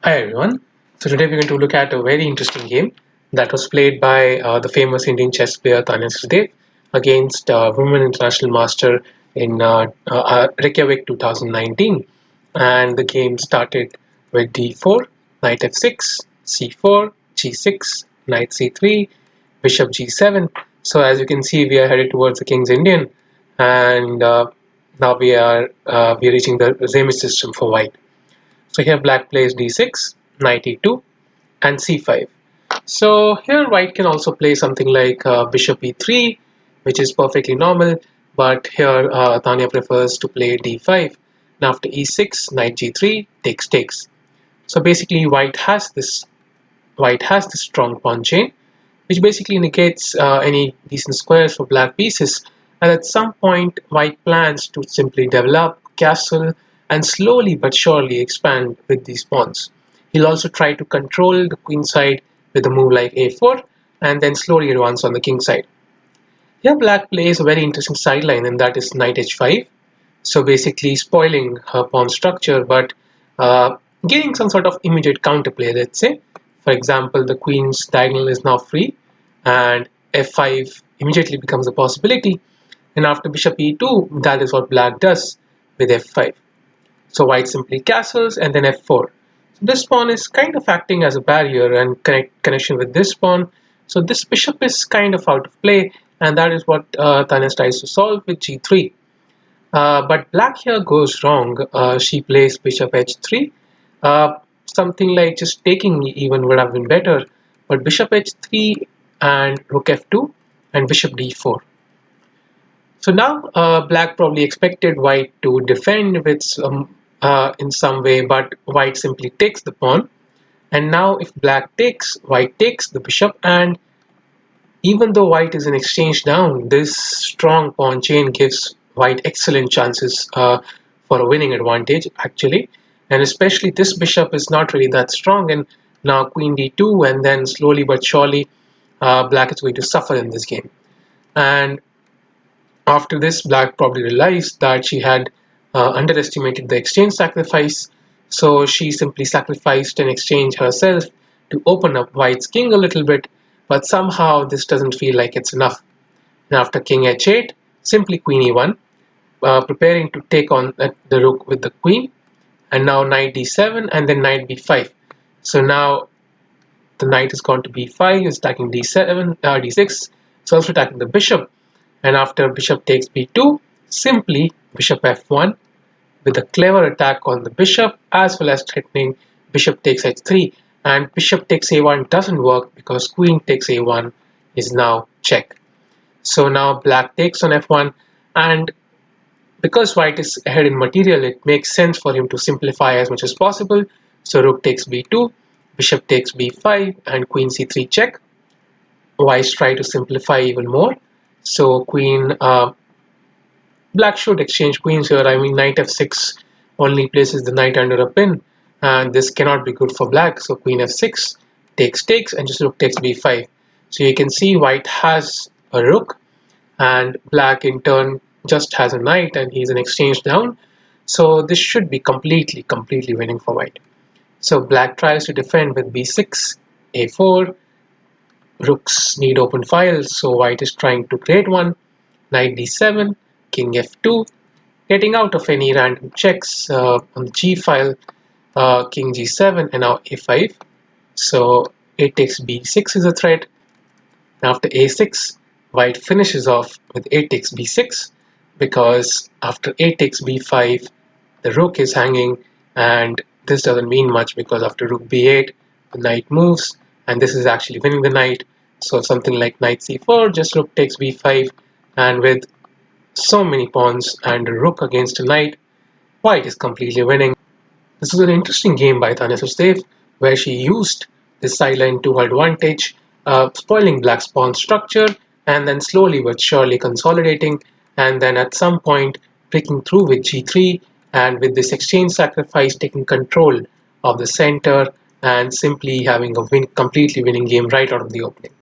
Hi everyone. So today we're going to look at a very interesting game that was played by the famous Indian chess player Tanya Sukhdev against women international master in Reykjavik 2019. And the game started with d4, knight f6, c4, g6, knight c3, bishop g7. So as you can see, we are headed towards the King's Indian, and now we are reaching the Zamis system for white. So here black plays d6, knight e2, and c5. So here white can also play something like bishop e3, which is perfectly normal, but here Tanya prefers to play d5. Now after e6, knight g3, takes. So basically white has this strong pawn chain, which basically negates any decent squares for black pieces. And at some point, white plans to simply develop, castle, and slowly but surely expand with these pawns. He'll also try to control the queen side with a move like a4, and then slowly advance on the king side. Here, black plays a very interesting sideline, and that is knight h5. So basically, spoiling her pawn structure, but uh, getting some sort of immediate counterplay. Let's say, for example, the queen's diagonal is now free, and f5 immediately becomes a possibility. And after bishop e2, that is what black does with f5. So white simply castles and then f4. So this pawn is kind of acting as a barrier and connection with this pawn. So this bishop is kind of out of play, and that is what Tanya tries to solve with g3. But black here goes wrong. She plays bishop h3. Something like just taking even would have been better. But bishop h3 and rook f2 and bishop d4. So now black probably expected white to defend with in some way, but white simply takes the pawn. And now if black takes, white takes the bishop, and even though white is in exchange down, this strong pawn chain gives white excellent chances for a winning advantage actually. And especially this bishop is not really that strong, and now queen d2, and then slowly but surely black is going to suffer in this game. And after this, black probably realized that she had underestimated the exchange sacrifice, so she simply sacrificed an exchange herself to open up white's king a little bit, but somehow this doesn't feel like it's enough. And after king h8, simply queen e1, preparing to take on the rook with the queen, and now knight d7 and then knight b5. So now the knight has gone to b5, is attacking d7, d6, it's also attacking the bishop. And after bishop takes b2, simply bishop f1 with a clever attack on the bishop as well as threatening bishop takes h3. And bishop takes a1 doesn't work because queen takes a1 is now check. So now black takes on f1, and because white is ahead in material, it makes sense for him to simplify as much as possible. So rook takes b2, bishop takes b5, and queen c3 check. White try to simplify even more. So black should exchange queens here. I mean, knight f6 only places the knight under a pin, and this cannot be good for black. So queen f6 takes, and just rook takes b5. So you can see white has a rook, and black in turn just has a knight, and he's an exchange down. So this should be completely winning for white. So black tries to defend with b6, a4. Rooks need open files, so white is trying to create one. Knight d7, king f2, getting out of any random checks on the g file, king g7, and now a5. So a takes b6 is a threat. After a6, white finishes off with a takes b6, because after a takes b5, the rook is hanging, and this doesn't mean much because after rook b8, the knight moves, and this is actually winning the knight. So something like knight c4, just rook takes b5, and with so many pawns and a rook against a knight, white is completely winning. This is an interesting game by Tanya Sukhdev, where she used this sideline to her advantage, spoiling black's pawn structure, and then slowly but surely consolidating, and then at some point breaking through with g3, and with this exchange sacrifice taking control of the center and simply having a completely winning game right out of the opening.